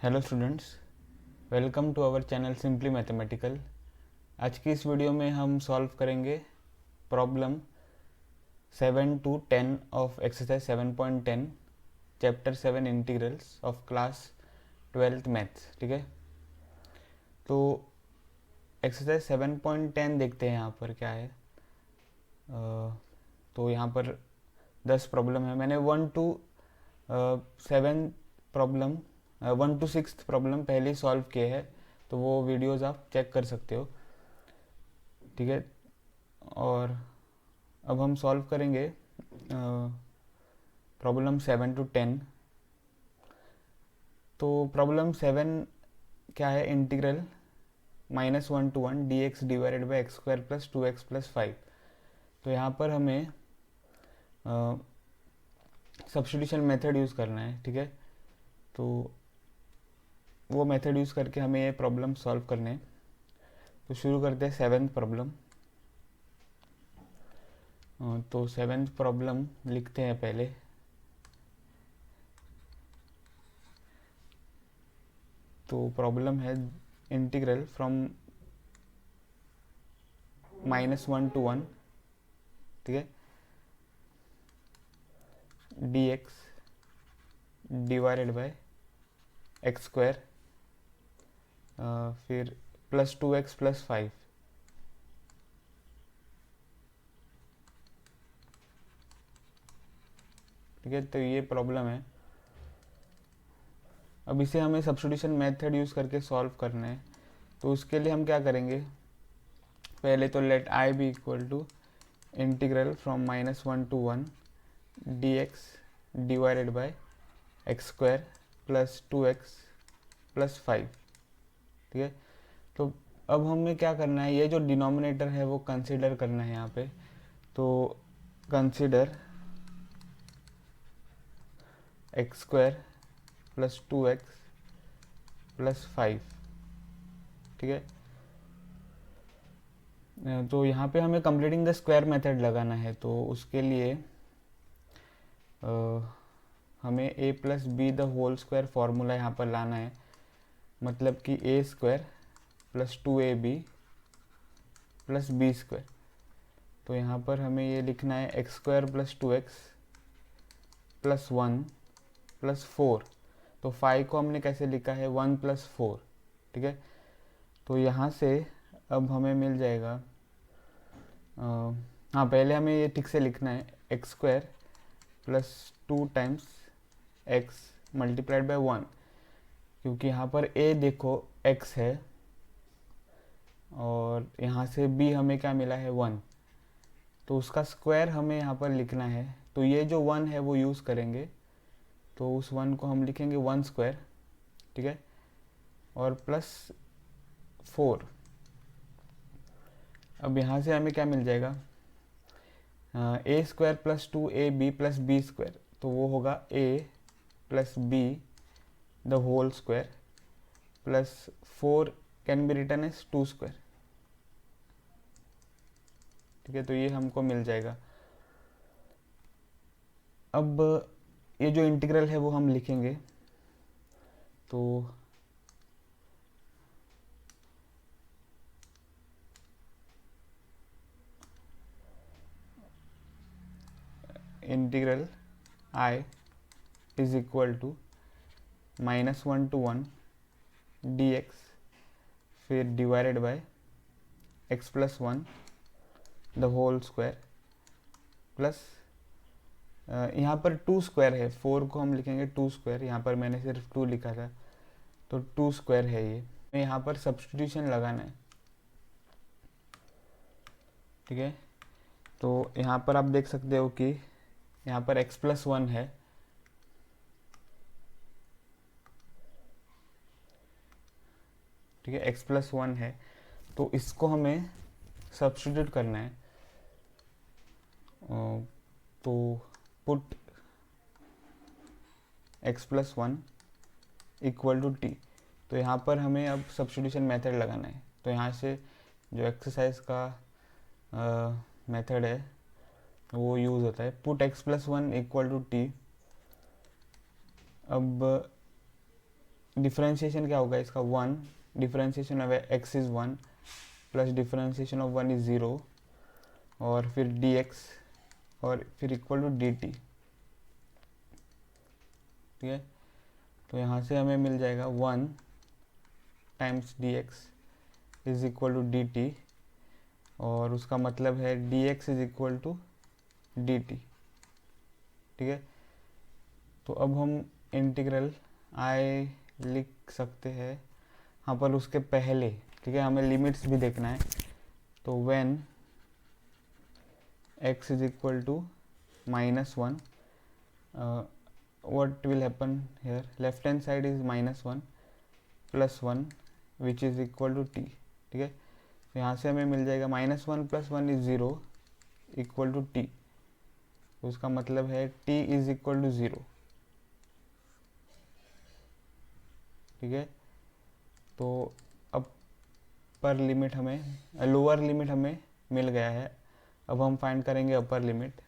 Hello students, welcome to our channel simply mathematical. आज की इस वीडियो में हम सॉल्व करेंगे problem 7 to 10 of exercise 7.10 chapter 7 integrals of class 12th maths. ठीक है, तो एक्सरसाइज 7.10 देखते हैं यहाँ पर क्या है। तो यहाँ पर 10 प्रॉब्लम है। मैंने 1 to 7 प्रॉब्लम 1 to 6 प्रॉब्लम पहले ही सॉल्व किए हैं, तो वो वीडियोस आप चेक कर सकते हो। ठीक है, और अब हम सॉल्व करेंगे प्रॉब्लम 7 to 10। तो प्रॉब्लम 7 क्या है, integral -1 to 1 dx divided by x square plus 2x+5। तो यहाँ पर हमें सब्स्टिट्यूशन मेथड यूज़ करना है। ठीक है, तो वो मेथड यूज़ करके हमें ये प्रॉब्लम सॉल्व करने हैं। तो शुरू करते हैं 7th प्रॉब्लम। तो 7th प्रॉब्लम लिखते हैं पहले। तो प्रॉब्लम है इंटीग्रल फ्रॉम -1 to 1, ठीक है, dx divided by x square फिर +2x+5। ठीक है, तो ये प्रॉब्लम है। अब इसे हमें सब्स्टिट्यूशन मेथड यूज़ करके सॉल्व करना है। तो उसके लिए हम क्या करेंगे, पहले तो let I be equal to integral from -1 to 1 dx divided by x square +2x+5। ठीक है, तो अब हमें क्या करना है, ये जो डिनोमिनेटर है वो कंसिडर करना है यहाँ पे। तो कंसिडर एक्स स्क्वायर +2x+5। ठीक है, तो यहाँ पे हमें कंप्लीटिंग द स्क्वायर मेथड लगाना है। तो उसके लिए हमें a+b² फार्मूला यहाँ पर लाना है। मतलब कि a² + 2ab+b²। तो यहाँ पर हमें ये लिखना है x² + 2x+1 +4। तो 5 को हमने कैसे लिखा है, 1 + 4। ठीक है, तो यहाँ से अब हमें मिल जाएगा, हाँ पहले हमें ये ठीक से लिखना है x² + 2 times x multiplied by 1, क्योंकि यहाँ पर a देखो x है और यहाँ से b हमें क्या मिला है 1, तो उसका स्क्वायर हमें यहाँ पर लिखना है। तो ये जो 1 है वो यूज़ करेंगे, तो उस 1 को हम लिखेंगे 1²। ठीक है, और +4। अब यहाँ से हमें क्या मिल जाएगा, a² + 2ab+b²। तो वो होगा a + b² +4 can be written as 2²। ठीक है, तो ये हमको मिल जाएगा। अब ये जो इंटीग्रल है वो हम लिखेंगे। तो integral I is equal to -1 to 1 dx फिर डिवाइडेड बाय x+1 प्लस यहाँ पर 2² है, 4 को हम लिखेंगे 2²। यहाँ पर मैंने सिर्फ 2 लिखा था, तो 2² है ये। यहाँ पर सब्स्टिट्यूशन लगाना है। ठीक है, तो यहाँ पर आप देख सकते हो कि यहाँ पर x+1 है। ठीक है, x+1 है, तो इसको हमें सब्स्टिट्यूट करना है। तो put x+1 equal to t। तो यहाँ पर हमें अब सब्स्टिट्यूशन मेथड लगाना है। तो यहाँ से जो एक्सरसाइज का मेथड है वो यूज़ होता है, put x+1 equal to t। अब डिफरेंशिएशन क्या होगा इसका, 1, differentiation of x is 1 plus differentiation of 1 is 0 और फिर dx और फिर इक्वल टू dt। ठीक है, तो यहाँ से हमें मिल जाएगा 1 times dx is equal to dt और उसका मतलब है dx is equal to dt। ठीक है, तो अब हम इंटीग्रल I लिख सकते हैं यहाँ पर उसके पहले। ठीक है, हमें लिमिट्स भी देखना है। तो when x is equal to -1 what will happen here, left hand side is -1 plus 1 which is equal to t। ठीक है, तो यहाँ से हमें मिल जाएगा -1 plus 1 is 0 equal to t। तो उसका मतलब है t इज इक्वल टू 0। ठीक है, तो अपर लिमिट हमें, लोअर लिमिट हमें मिल गया है। अब हम फाइंड करेंगे अपर लिमिट।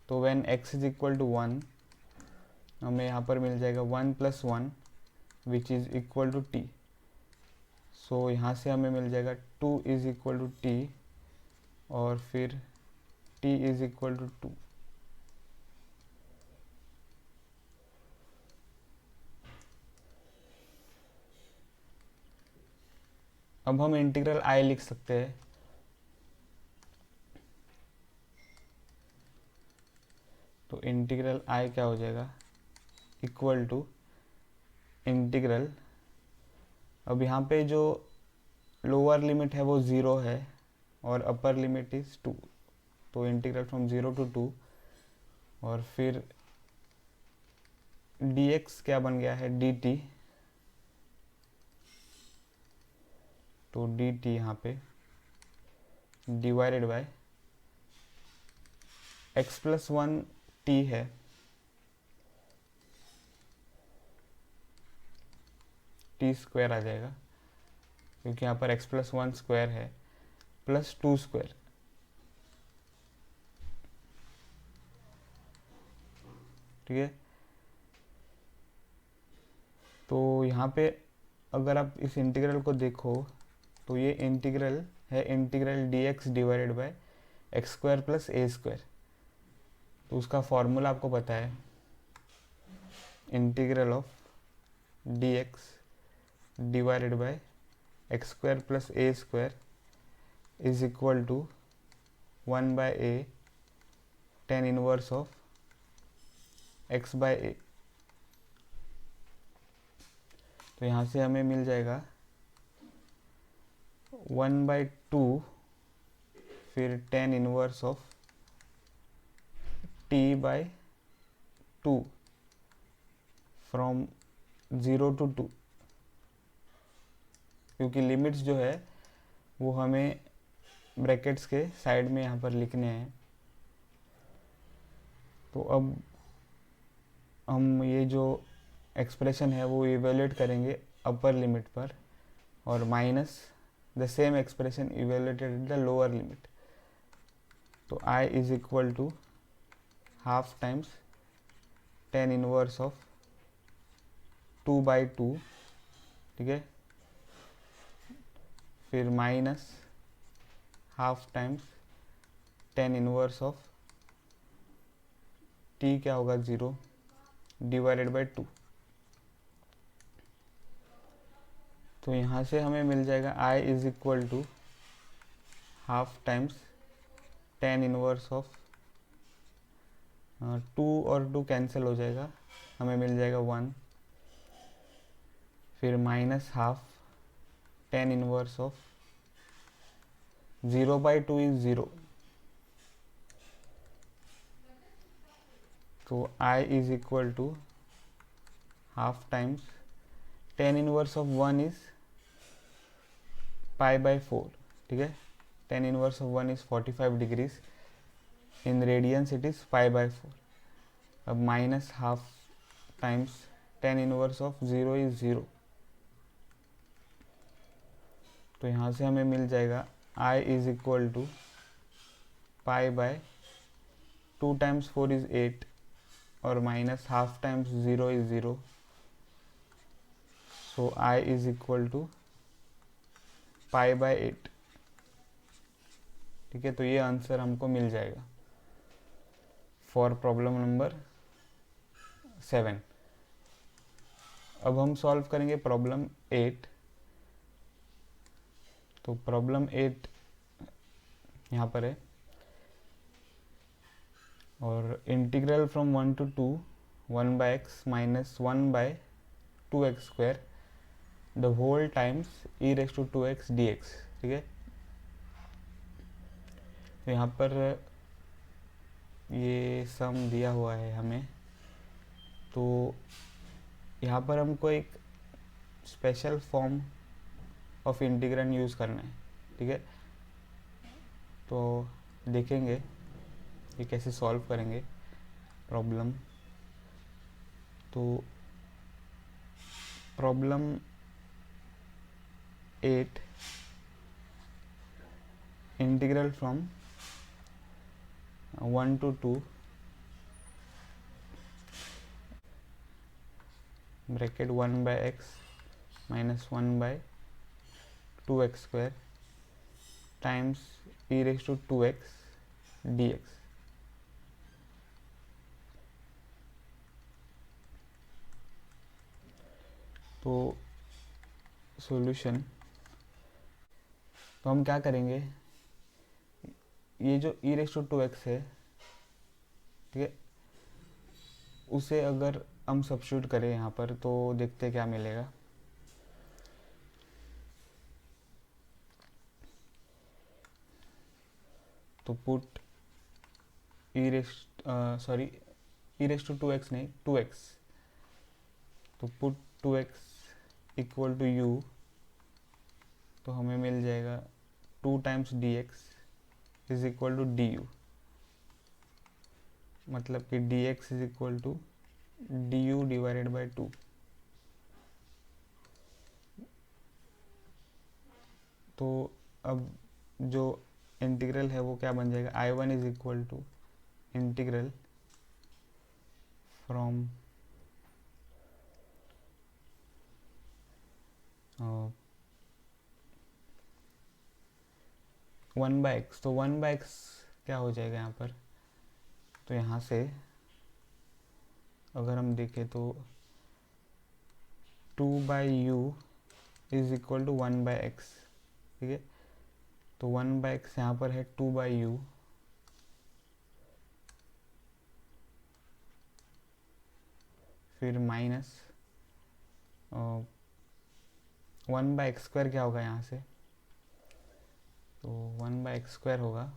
तो when x is equal to 1 हमें यहाँ पर मिल जाएगा 1 plus 1 which is equal to t. So यहाँ से हमें मिल जाएगा 2 इज इक्वल टू टी और फिर t इज इक्वल टू 2। अब हम इंटीग्रल I लिख सकते हैं। तो इंटीग्रल I क्या हो जाएगा, इक्वल टू इंटीग्रल, अब यहाँ पे जो लोअर लिमिट है वो 0 है और अपर लिमिट इज 2। तो इंटीग्रल फ्रॉम 0 to 2 और फिर dx क्या बन गया है, dt। तो dt यहाँ पे divided by x plus 1 t है, t स्क्वायर आ जाएगा क्योंकि यहाँ पर x प्लस 1 स्क्वायर है प्लस 2 स्क्वायर। ठीक है, तो यहाँ पे अगर आप इस इंटीग्रल को देखो तो ये इंटीग्रल है integral dx divided by x square plus a square. तो उसका फॉर्मूला आपको पता है, integral of dx divided by x square plus a square is equal to 1 by a tan inverse of x by a. तो यहाँ से हमें मिल जाएगा 1/2 फिर tan inverse of t by 2 from 0 to 2, क्योंकि लिमिट्स जो है वो हमें ब्रैकेट्स के साइड में यहाँ पर लिखने हैं। तो अब हम ये जो एक्सप्रेशन है वो इवेल्युएट करेंगे अपर लिमिट पर और minus the same expression evaluated the lower limit. तो I is equal to half times tan inverse of 2/2। ठीक है, फिर minus half times tan inverse of t क्या होगा, 0 डिवाइडेड बाय 2। तो यहाँ से हमें मिल जाएगा I is equal to half times tan inverse of 2 और 2 कैंसिल हो जाएगा, हमें मिल जाएगा 1, फिर minus half tan inverse of 0/2 is 0। तो I is equal to half times tan inverse of 1 is π/4। ठीक है, tan inverse of 1 is 45 degrees, in radians it is π/4। अब minus half times tan inverse of 0 is 0। तो यहाँ से हमें मिल जाएगा I is equal to π/2 times 4 is 8 और minus half times 0 is 0। So I is equal to pi by 8। ठीक है, तो ये आंसर हमको मिल जाएगा फॉर प्रॉब्लम नंबर 7। अब हम सॉल्व करेंगे प्रॉब्लम 8। तो प्रॉब्लम 8 यहाँ पर है, और integral from 1 to 2 1 by x minus 1 by 2x square the whole times e raise to 2x dx। ठीक है, तो यहाँ पर ये सम दिया हुआ है हमें, तो यहाँ पर हमको एक special form of integral use करना है। ठीक है, तो देखेंगे ये कैसे सॉल्व करेंगे प्रॉब्लम। तो problem 8 integral from 1 to 2 bracket 1 by x minus 1 by 2x square times e raise to 2x dx। तो सॉल्यूशन, तो हम क्या करेंगे, ये जो e रेस टू 2x है, ठीक है, उसे अगर हम सब्स्टिट्यूट करें यहाँ पर तो देखते हैं क्या मिलेगा। तो put e raise to 2x नहीं 2x, तो put 2x equal to u, तो हमें मिल जाएगा 2 times dx is equal to du। मतलब कि dx is equal to du divided by 2। तो अब जो इंटीग्रल है वो क्या बन जाएगा, I1 is equal to integral from 1 by x. तो 1 बाय एक्स क्या हो जाएगा यहाँ पर, तो यहाँ से अगर हम देखें तो 2 by u is equal to 1 by x. ठीक है, तो 1 बाय एक्स यहाँ पर है 2 बाई यू, फिर माइनस 1 बाय एक्स स्क्वायर क्या होगा यहाँ से, तो 1 बाय एक्स स्क्वायर होगा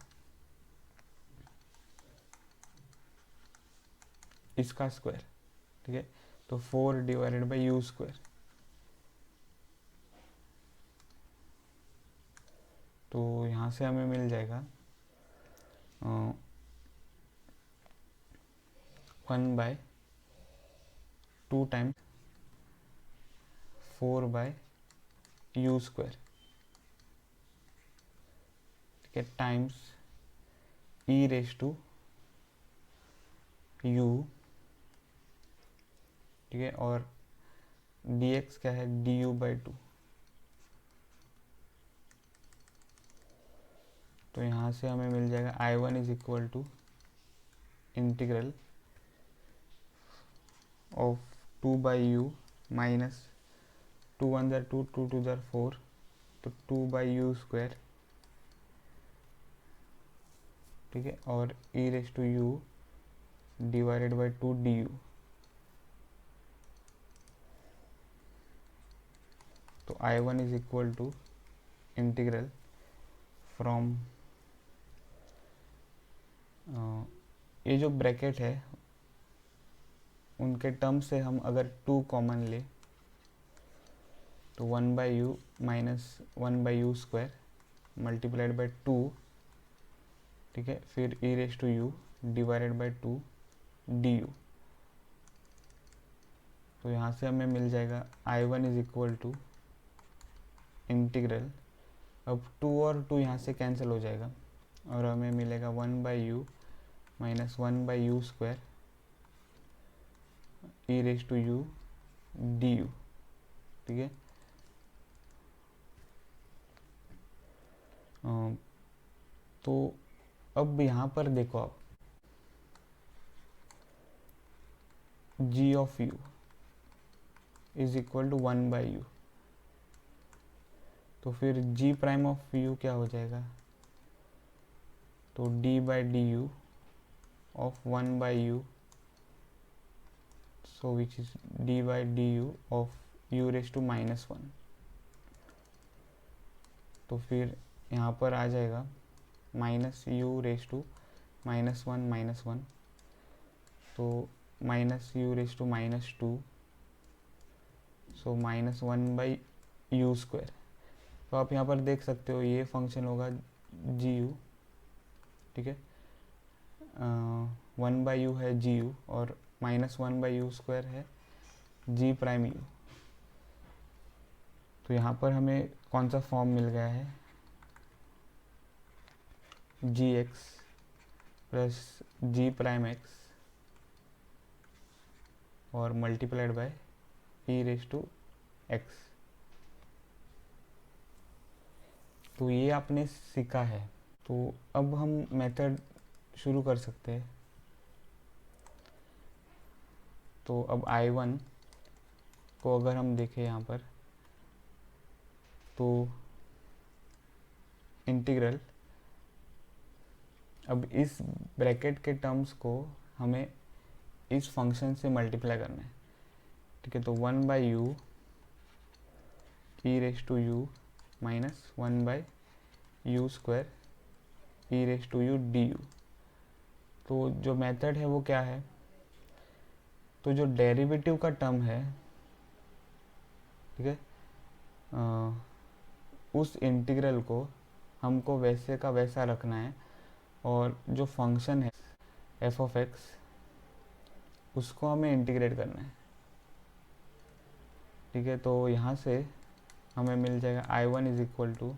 इसका स्क्वायर। ठीक है, तो 4 डिवाइडेड बाई यू स्क्वायर। तो यहाँ से हमें मिल जाएगा 1 by 2 times 4 by u square. ठीक है, times e raise to u. ठीक है, और dx क्या है, du बाई 2। तो यहाँ से हमें मिल जाएगा I1 is equal to integral of 2 by u minus 2 1 जार 2 2 2 जार 4, तो 2 बाई यू स्क्वायर। ठीक है, और e raise to u divided by 2 du। तो I1 is equal to integral from ये जो ब्रैकेट है उनके टर्म से हम अगर 2 कॉमन ले तो 1 by u minus 1 by u square multiplied by 2। ठीक है, फिर e raise to u divided by 2 du। तो यहाँ से हमें मिल जाएगा I1 is equal to integral, अब 2 और 2 यहाँ से कैंसिल हो जाएगा और हमें मिलेगा 1 by u minus 1 by u square e raise to u du। ठीक है। तो अब यहाँ पर देखो आप, g of u is equal to 1/u, तो फिर g प्राइम ऑफ u क्या हो जाएगा, तो d/du of 1/u, so which is d/du of u raised to -1। तो फिर यहाँ पर आ जाएगा -u raised to -1, तो -u raised to -2, so -1/u²। तो आप यहाँ पर देख सकते हो ये फंक्शन होगा gu, ठीक है। 1/u है gu और -1/u² है g प्राइम u। तो यहाँ पर हमें कौन सा फॉर्म मिल गया है, gx plus g prime x और multiplied by e raise to x। तो ये आपने सीखा है। तो अब हम मेथड शुरू कर सकते हैं। तो अब I1 को अगर हम देखें यहाँ पर, तो इंटीग्रल, अब इस ब्रैकेट के टर्म्स को हमें इस फंक्शन से मल्टीप्लाई करना है, ठीक है। तो 1/u e raise to u minus 1/u² e raise to u du। तो जो मेथड है वो क्या है, तो जो डेरिवेटिव का टर्म है, ठीक है, उस इंटीग्रल को हमको वैसे का वैसा रखना है और जो फंक्शन है f ऑफ x उसको हमें इंटीग्रेट करना है, ठीक है। तो यहाँ से हमें मिल जाएगा I1 इज इक्वल टू,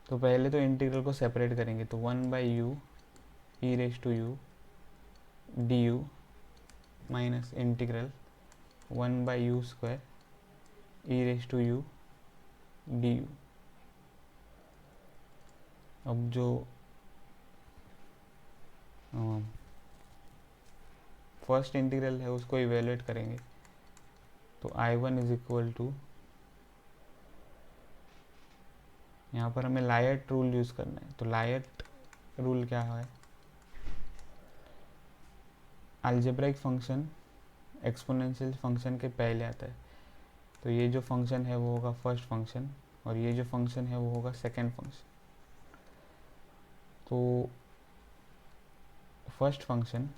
तो पहले तो इंटीग्रल को सेपरेट करेंगे, तो 1/u e raise to u du minus integral 1/u² e raise to u du। अब जो फर्स्ट इंटीग्रल है उसको इवेलुएट करेंगे, तो I1 इज इक्वल टू, यहाँ पर हमें लायट रूल यूज़ करना है। तो लायट रूल क्या है, अलजेब्राइक फंक्शन एक्सपोनेंशियल फंक्शन के पहले आता है। तो ये जो फंक्शन है वो होगा फर्स्ट फंक्शन और ये जो फंक्शन है वो होगा सेकंड फंक्शन। तो first function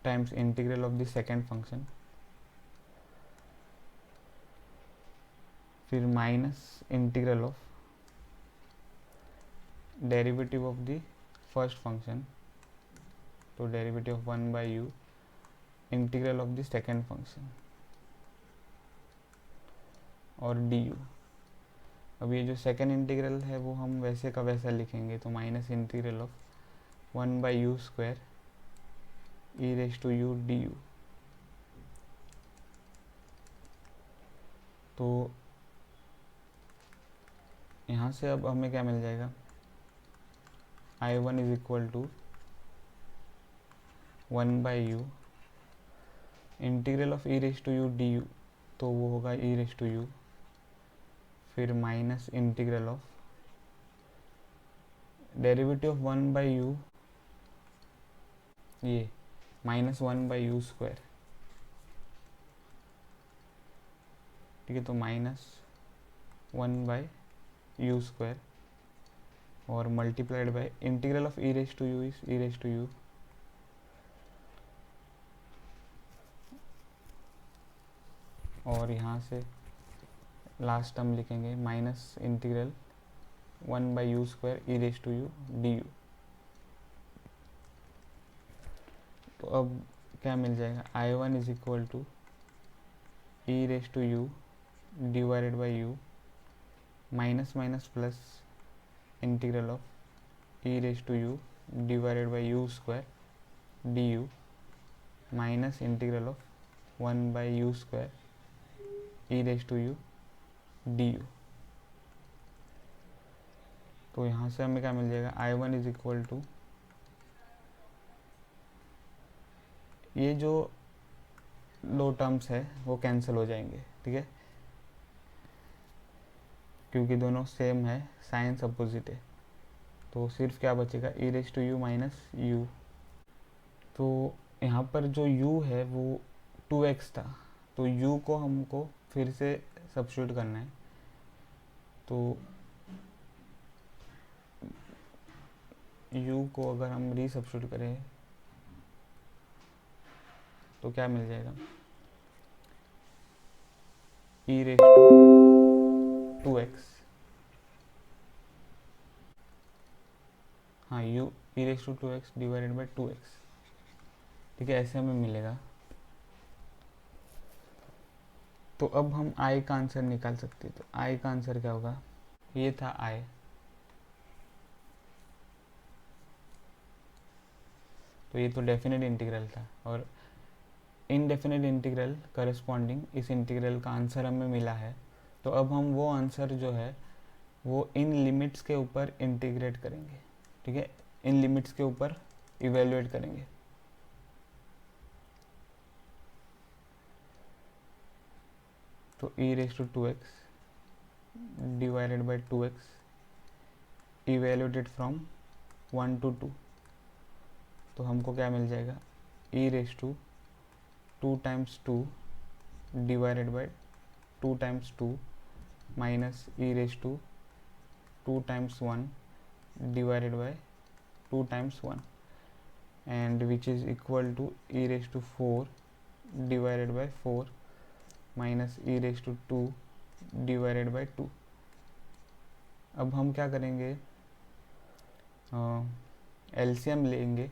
times integral of the second function, फिर minus integral of derivative of the first function, तो derivative of 1/u integral of the second function और du। अब ये जो सेकंड इंटीग्रल है वो हम वैसे का वैसा लिखेंगे, तो minus integral of 1/u² e raise to u du। तो यहाँ से अब हमें क्या मिल जाएगा, I1 is equal to 1/u integral of e raise to u du, तो वो होगा e रेज टू u, फिर minus integral of derivative of 1/u, ये -1/u², ठीक है। तो -1/u² और multiplied by integral of e raise to u is e raise to u, और यहाँ से लास्ट टर्म लिखेंगे minus integral 1/u² e raise to u du। तो अब क्या मिल जाएगा, I1 is equal to e raise to u divided by u minus minus plus integral of e raise to u divided by u² du minus integral of 1/u² e⁻u du। तो यहाँ से हमें क्या मिल जाएगा, I1 इज इक्वल टू, ये जो दो टर्म्स है वो कैंसिल हो जाएंगे, ठीक है, क्योंकि दोनों सेम है, साइंस अपोजिट है। तो सिर्फ क्या बचेगा, e⁻u माइनस u। तो यहाँ पर जो u है वो 2x था, तो u को हमको फिर से सब्स्टिट्यूट करना है। तो u को अगर हम रीसब्स्टिट्यूट करें तो क्या मिल जाएगा, e⁻2x, हाँ u e⁻2x divided by 2x, ठीक है, ऐसे हमें मिलेगा। तो अब हम i का आंसर निकाल सकते हैं। तो i का आंसर क्या होगा, ये था i, तो ये तो डेफिनेट इंटीग्रल था, और इनडेफिनेट इंटीग्रल करस्पॉन्डिंग इस इंटीग्रल का आंसर हमें मिला है। तो अब हम वो आंसर जो है वो इन लिमिट्स के ऊपर इंटीग्रेट करेंगे, ठीक है, इन लिमिट्स के ऊपर इवेल्युएट करेंगे। तो e⁻2x divided by 2x evaluated from 1 to 2, तो हमको क्या मिल जाएगा, e⁻2 times 2 divided by 2 times 2 minus e⁻2 times 1 divided by 2 times 1, and which is equal to e⁻4 divided by 4 minus e⁻2 divided by 2। अब हम क्या करेंगे, एलसीएम लेंगे।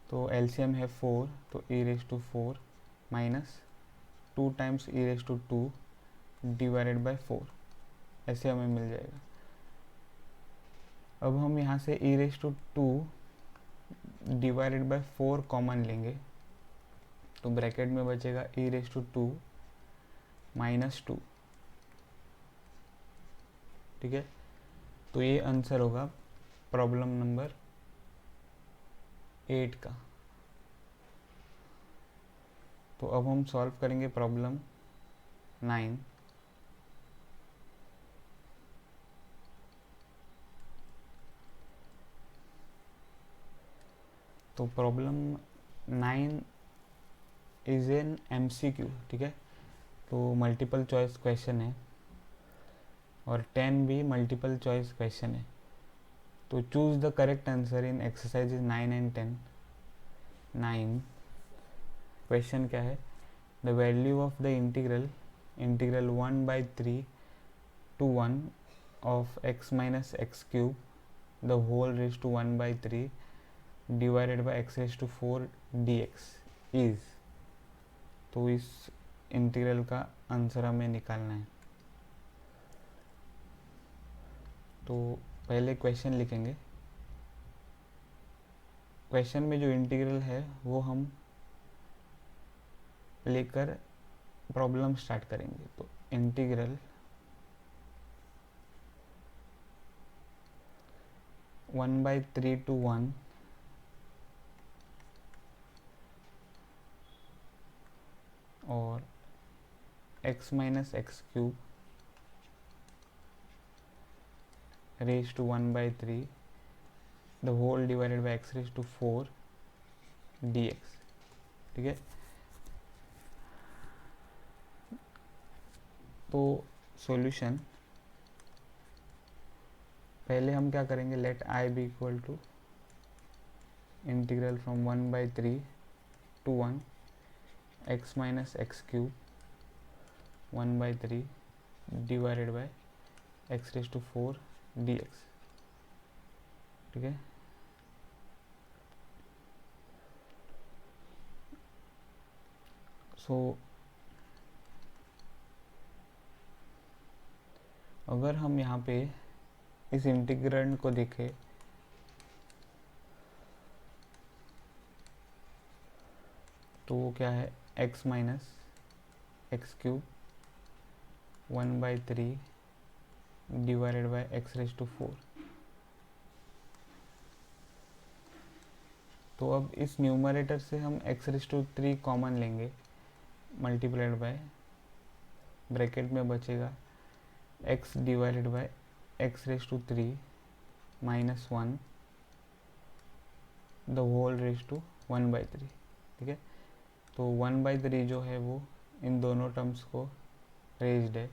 तो एलसीएम है 4, तो e⁻4 minus 2 times e⁻2 divided by 4, ऐसे हमें मिल जाएगा। अब हम यहाँ से e⁻2 डिवाइडेड बाई 4 कॉमन लेंगे, तो ब्रैकेट में बचेगा e⁻2 माइनस 2, ठीक है। तो ये आंसर होगा प्रॉब्लम नंबर 8 का। तो अब हम सॉल्व करेंगे प्रॉब्लम 9। तो प्रॉब्लम 9 इज एन MCQ, ठीक है, तो मल्टीपल चॉइस क्वेश्चन है, और 10 भी मल्टीपल चॉइस क्वेश्चन है। तो choose the correct answer in exercises 9 and 10। 9 question क्या है, the value of the integral 1/3 to 1 of x minus x cube the whole raised to 1/3 divided by x raised to 4 dx is। तो इस integral का answer हमें निकालना है। तो पहले क्वेश्चन लिखेंगे। क्वेश्चन में जो इंटीग्रल है वो हम लेकर प्रॉब्लम स्टार्ट करेंगे। तो इंटीग्रल 1/3 to 1 और x minus x cube raised to 1/3 the whole divided by x raised to 4 dx, ठीक है। तो सॉल्यूशन, पहले हम क्या करेंगे, let i be equal to integral from 1/3 to 1 x minus x cube 1/3 divided by x raised to 4 dx, ठीक है। सो अगर हम यहाँ पे इस इंटीग्रेंड को देखें तो वो क्या है, x minus x cube 1/3 divided by x raise to 4। तो अब इस न्यूमरेटर से हम एक्स रेज टू 3 कॉमन लेंगे, मल्टीप्लाइड बाय ब्रैकेट में बचेगा x divided by x raise to 3 minus 1 the whole raise to 1/3। ठीक है, तो 1/3 जो है वो इन दोनों टर्म्स को रेज्ड है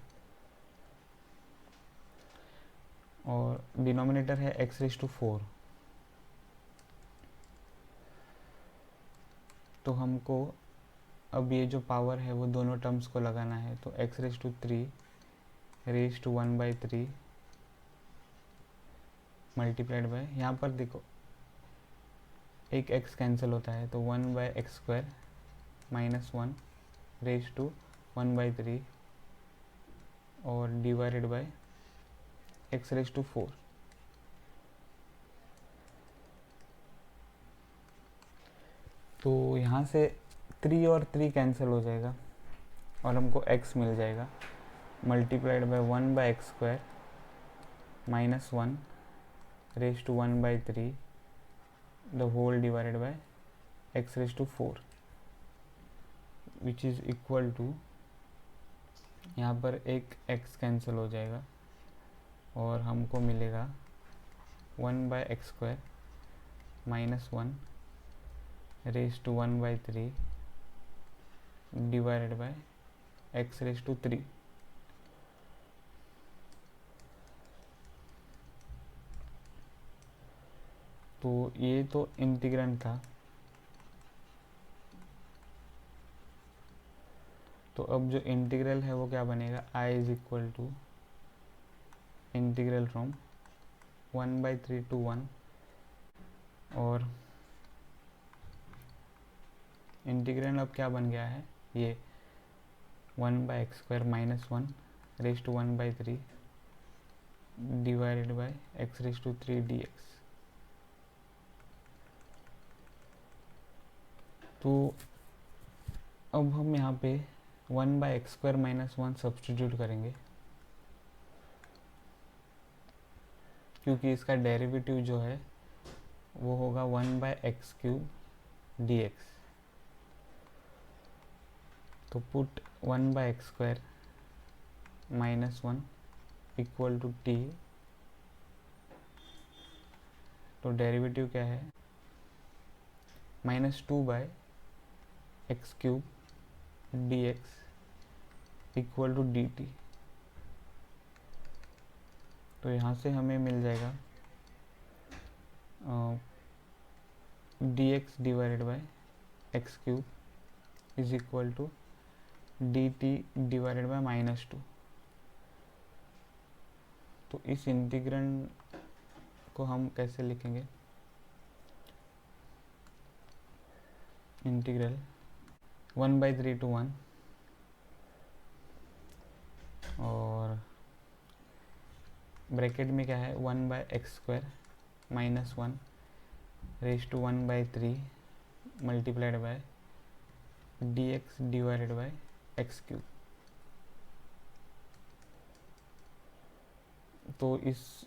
और डिनोमिनेटर है एक्स रेज टू 4। तो हमको अब ये जो पावर है वो दोनों टर्म्स को लगाना है, तो x raise to 3 raise to 1/3 multiplied by, यहाँ पर देखो एक x कैंसिल होता है तो 1/x² माइनस 1 रेज टू 1/3 और divided by x raise to 4। तो यहाँ से 3 और 3 कैंसिल हो जाएगा और हमको x मिल जाएगा, multiplied by 1/x² minus 1 raise to 1/3 the whole divided by x raise to 4, which is equal to, यहाँ पर एक x कैंसिल हो जाएगा और हमको मिलेगा 1/x² minus 1 raise to 1/3 divided by x raise to 3। तो ये तो इंटीग्रेंड था। तो अब जो इंटीग्रल है वो क्या बनेगा, I is equal to integral from 1/3 to 1 और इंटीग्रल अब क्या बन गया है, ये 1/x² minus 1 raise to 1/3 divided by x raise to 3 dx। तो अब हम यहाँ पे 1/x² माइनस 1 सब्स्टिट्यूट करेंगे, क्योंकि इसका डेरिवेटिव जो है वो होगा 1/x³ dx। तो put 1/x² minus 1 equal to t। तो डेरिवेटिव क्या है, -2/x³ dx equal to dt। तो यहाँ से हमें मिल जाएगा dx divided by x³ is equal to dt divided by -2। तो इस इंटीग्रेंड को हम कैसे लिखेंगे, इंटीग्रल 1/3 टू 1 और ब्रैकेट में क्या है 1/x² minus 1 raise to 1/3 multiplied by dx divided by x³। तो इस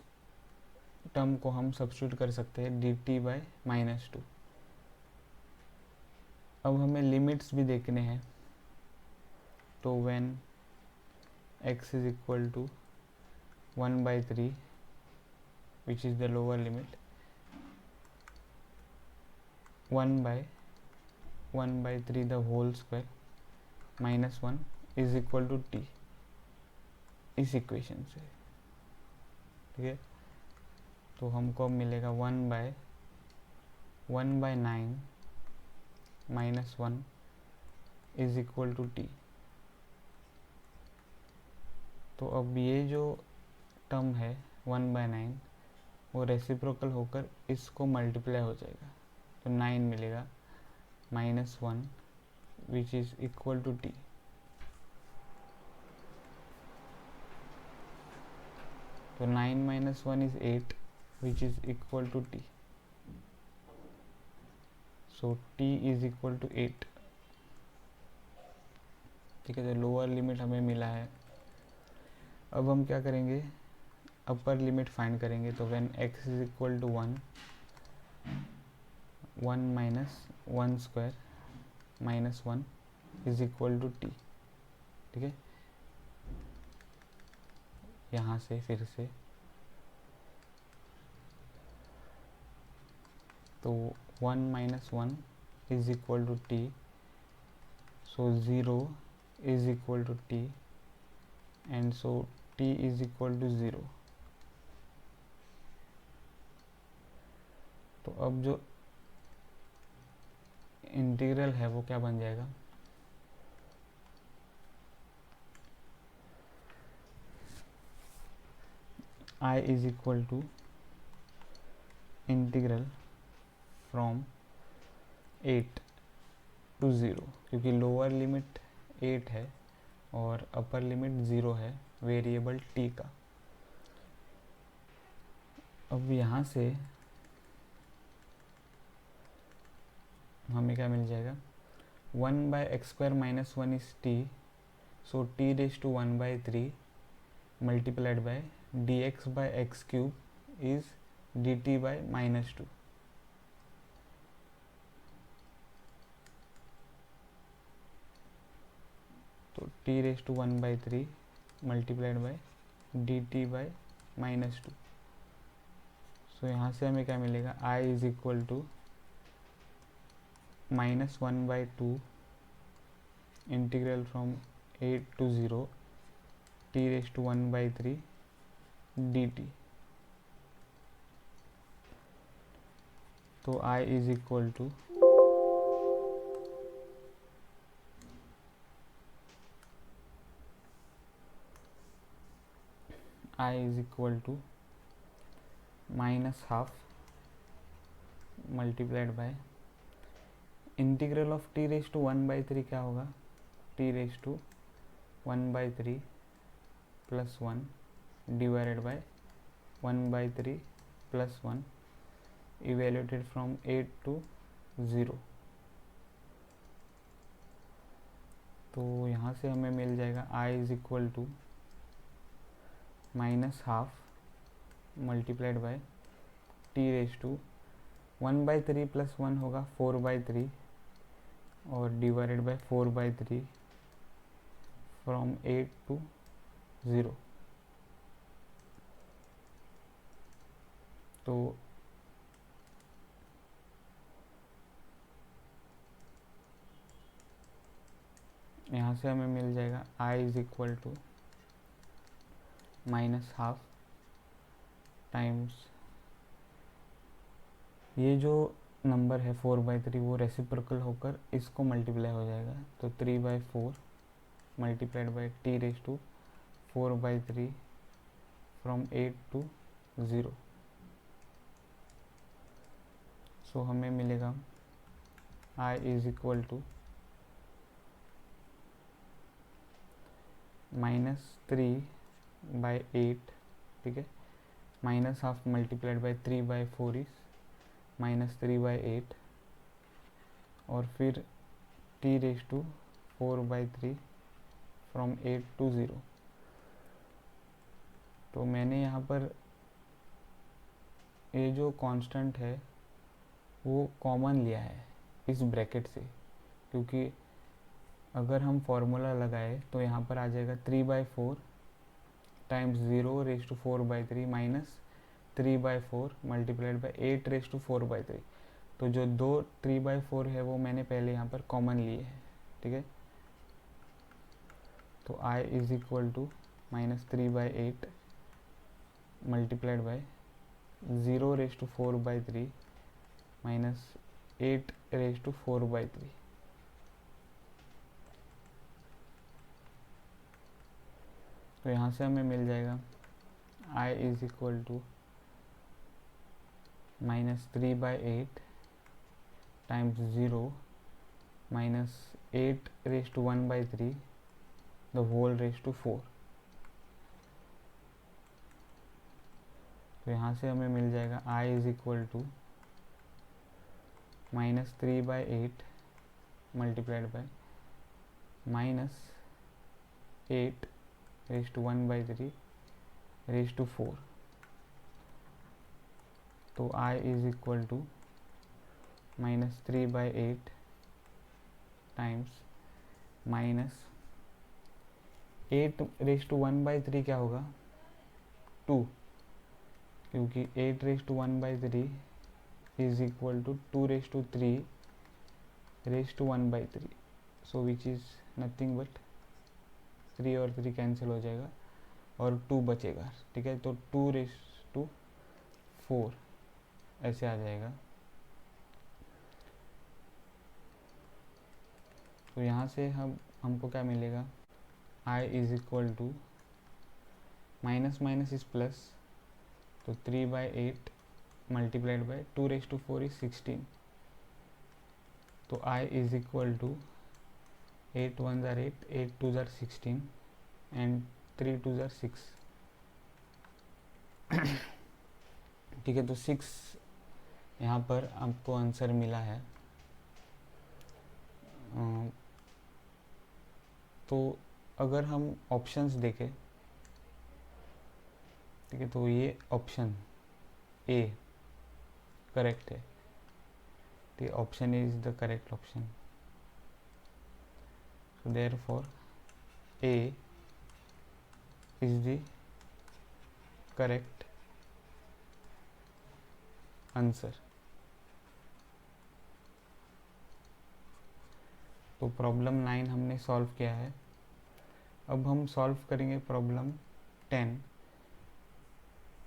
टर्म को हम सब्स्टिट्यूट कर सकते हैं dt/-2। अब हमें लिमिट्स भी देखने हैं, तो when x is equal to 1/3 which is the lower limit, 1/3 the whole square minus 1 is equal to t, इस इक्वेशन से। ठीक है, तो हमको अब मिलेगा 1/9 minus 1 is equal to t। तो अब ये जो टर्म है 1/9 वो रेसिप्रोकल होकर इसको मल्टीप्लाई हो जाएगा, तो 9 मिलेगा -1 which is equal to t। तो 9 - 1 is 8 which is equal to t. So t is equal to 8। ठीक है, तो लोअर लिमिट हमें मिला है। अब हम क्या करेंगे, अपर लिमिट फाइंड करेंगे। तो when x is equal to 1, 1 minus 1 square minus 1 is equal to t। ठीक है, यहाँ से फिर से तो 1 minus 1 is equal to t, so 0 is equal to t and so t is equal to 0। तो अब जो इंटीग्रल है वो क्या बन जाएगा, I is equal to integral from 8 to 0, क्योंकि लोअर लिमिट 8 है और अपर लिमिट 0 है वेरिएबल t का। अब यहाँ से हमें क्या मिल जाएगा, 1 by x square minus 1 is t, so t raise to 1 by 3 multiplied by dx by x cube is dt by minus 2। तो t raise to 1 by 3 multiplied by dt by minus 2। So यहाँ से हमें क्या मिलेगा, I is equal to minus 1 by 2 integral from 8 to 0 t raise to 1 by 3 dt। तो I is equal to I is equal to minus half multiplied by integral of t raise to 1 by 3 क्या होगा, t raise to 1 by 3 plus 1 divided by 1 by 3 plus 1 evaluated from 8 to 0। तो यहाँ से हमें मिल जाएगा I is equal to minus half multiplied by t raise to 1 by 3 plus 1 होगा 4 by 3 और divided bye 4 by 3 from 8 to 0। तो यहाँ से हमें मिल जाएगा I is equal to minus half times ये जो नंबर है 4 बाई 3 वो रेसिप्रोकल होकर इसको मल्टीप्लाई हो जाएगा। तो 3 by 4 multiplied by t raise to 4 by 3 from 8 to 0। So हमें मिलेगा I is equal to minus 3 by 8, ठीक है, minus half multiplied by 3 by 4 is minus 3 by 8 और फिर t raise to 4 by 3 from 8 to 0। तो मैंने यहाँ पर ये जो कांस्टेंट है वो कॉमन लिया है इस ब्रैकेट से, क्योंकि अगर हम फॉर्मूला लगाए तो यहाँ पर आ जाएगा 3 by 4 times 0 raise to 4 by 3 minus 3 by 4 multiplied by 8 raise to 4 by 3। तो जो दो 3 बाई 4 है वो मैंने पहले यहाँ पर कॉमन लिए है, ठीक है। तो I is equal to minus 3 by 8 multiplied by 0 raise to 4 by 3 minus 8 raise to 4 by 3। तो यहाँ से हमें मिल जाएगा I is equal to minus 3 by 8 times 0 minus 8 raise to 1 by 3 the whole raise to 4। तो यहाँ से हमें मिल जाएगा I is equal to minus 3 by 8 multiplied by minus 8 raise to 1/3 raise to 4, तो I is equal to -3/8 times minus 8 raise to 1/3 क्या होगा 2, क्योंकि 8 raise to 1/3 is equal to 2 raise to 3 raise to 1/3, so which is nothing but 3 और 3 cancel हो जाएगा और 2 बचेगा, ठीक है। तो 2 रेज टू 4 ऐसे आ जाएगा। तो यहाँ से हमको क्या मिलेगा, I is equal to minus minus is plus, तो 3/8 multiplied by 2 raise to 4 is 16, तो I इज इक्वल टू 8 1 ज़ार 8, 8 2 ज़ार 16 एंड 3 2 ज़ार 6, ठीक है। तो 6 यहाँ पर आपको आंसर मिला है। तो अगर हम ऑप्शंस देखें, ठीक है, तो ये ऑप्शन ए करेक्ट है, ठीक है, option A is the correct option, so therefore A is the correct answer। तो प्रॉब्लम 9 हमने सॉल्व किया है। अब हम सॉल्व करेंगे प्रॉब्लम 10।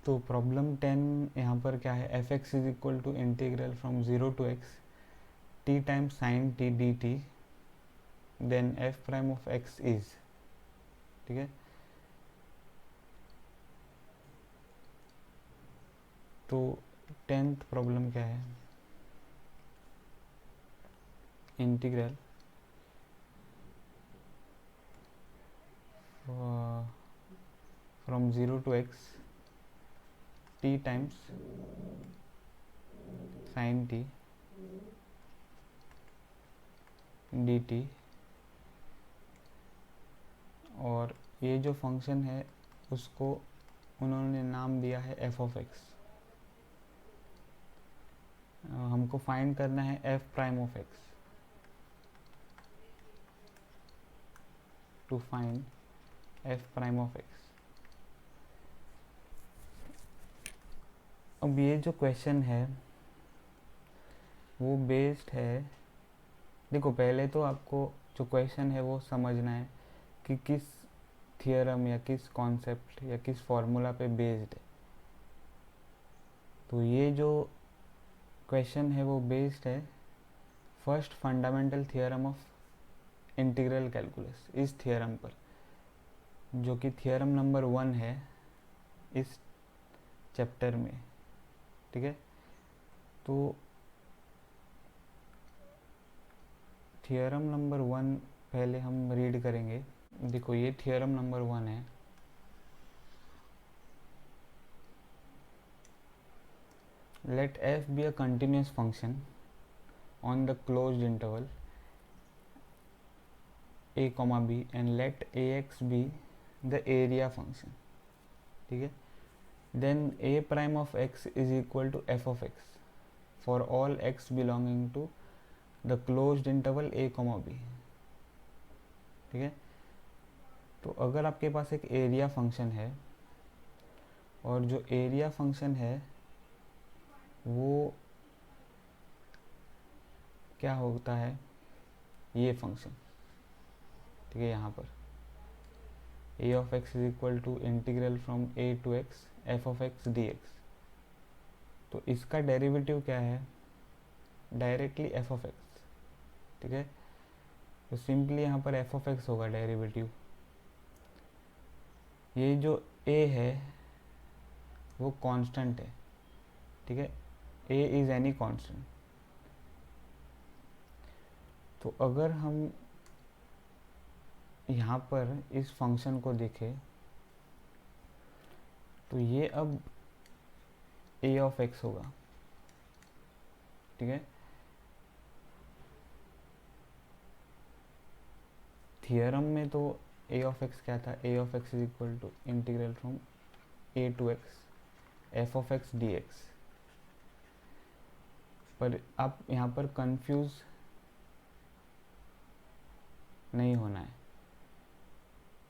तो प्रॉब्लम 10 यहाँ पर क्या है, f x is equal to integral from 0 to x t times sine t dt, then f prime of x is, ठीक है। तो 10th प्रॉब्लम क्या है, integral from 0 to x t times sine t dt, और ये जो function है उसको उन्होंने नाम दिया है एफ ऑफ एक्स। हमको फाइंड करना है f prime of x. To find f prime of x, अब ये जो क्वेश्चन है वो बेस्ड है, देखो पहले तो आपको जो क्वेश्चन है वो समझना है कि किस थियरम या किस कॉन्सेप्ट या किस फॉर्मूला पे बेस्ड है। तो ये जो क्वेश्चन है वो बेस्ड है first fundamental theorem of integral calculus, इस थियरम पर, जो कि थियरम नंबर 1 है इस चैप्टर में, ठीक है। तो थियरम नंबर 1 पहले हम रीड करेंगे। देखो ये थियरम नंबर 1 है, let f be a continuous function on the closed interval a comma b and let ax be the area function, ठीक है। then a prime of x is equal to f of x for all x belonging to the closed interval a comma b, ठीक है। तो अगर आपके पास एक area function है और जो एरिया फंक्शन है वो क्या होता है, ये फंक्शन, ठीक है। यहाँ पर a of x is equal to integral from a to x f of x dx, तो इसका डेरिवेटिव क्या है, डायरेक्टली f ऑफ x, ठीक है। तो सिंपली यहाँ पर f ऑफ x होगा डेरिवेटिव। ये जो a है वो कांस्टेंट है, ठीक है, a इज एनी कांस्टेंट। तो अगर हम यहाँ पर इस फंक्शन को देखें तो ये अब a ऑफ x होगा, ठीक है। थियरम में तो ए ऑफ एक्स क्या था, a of x is equal to integral from a to x f of x d x. पर आप यहाँ पर कंफ्यूज नहीं होना है,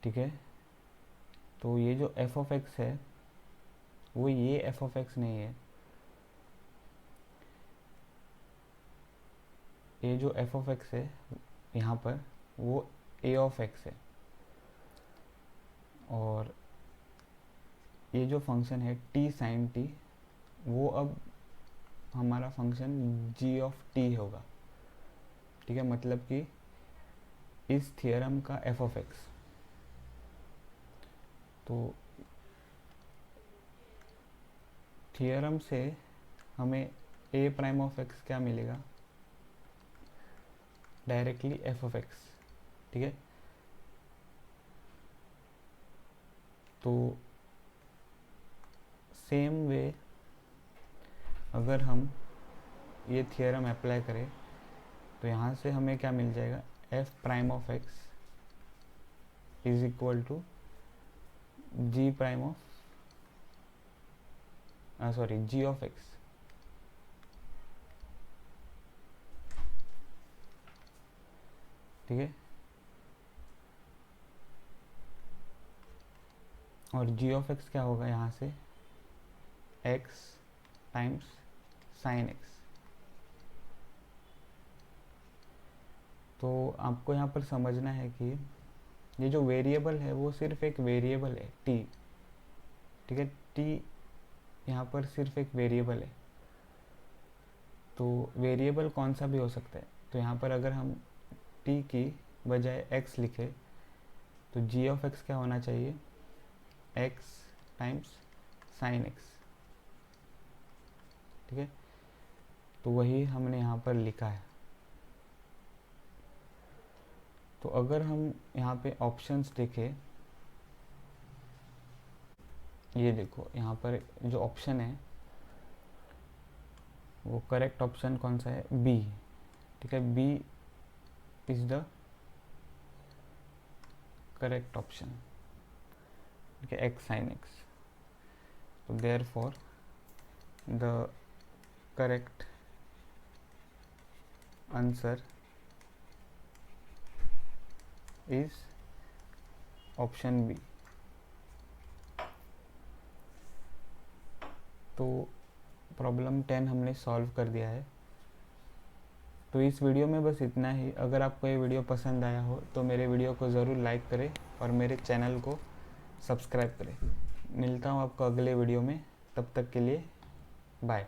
ठीक है। तो ये जो एफ ऑफ एक्स है वो ये एफ ऑफ एक्स नहीं है, ये जो एफ ऑफ एक्स है यहाँ पर वो ए ऑफ एक्स है, और ये जो फंक्शन है टी साइन टी वो अब हमारा फंक्शन जी ऑफ टी होगा, ठीक है। मतलब कि इस थियरम का एफ ऑफ एक्स, तो थियरम से हमें ए प्राइम ऑफ एक्स क्या मिलेगा, डायरेक्टली एफ ऑफ एक्स, ठीक है। तो सेम वे अगर हम ये थियरम अप्लाई करें तो यहाँ से हमें क्या मिल जाएगा, f prime of x is equal to g prime of g of x, ठीक है। और जी ऑफ एक्स क्या होगा यहाँ से, एक्स टाइम्स साइन एक्स। तो आपको यहाँ पर समझना है कि ये जो वेरिएबल है वो सिर्फ एक वेरिएबल है टी, ठीक है। टी यहाँ पर सिर्फ एक वेरिएबल है, तो वेरिएबल कौन सा भी हो सकता है। तो यहाँ पर अगर हम टी की बजाय एक्स लिखे तो जी ऑफ एक्स क्या होना चाहिए, एक्स टाइम्स साइन एक्स, ठीक है। तो वही हमने यहाँ पर लिखा है। तो अगर हम यहाँ पे ऑप्शंस देखें, ये देखो यहाँ पर जो ऑप्शन है वो करेक्ट ऑप्शन कौन सा है, बी, ठीक है। B is the correct option, ठीक है, एक्स साइन एक्स। तो therefore the correct answer is option B. तो प्रॉब्लम 10 हमने सॉल्व कर दिया है। तो इस वीडियो में बस इतना ही। अगर आपको ये वीडियो पसंद आया हो तो मेरे वीडियो को ज़रूर लाइक करें और मेरे चैनल को सब्सक्राइब करें। मिलता हूँ आपको अगले वीडियो में, तब तक के लिए बाय।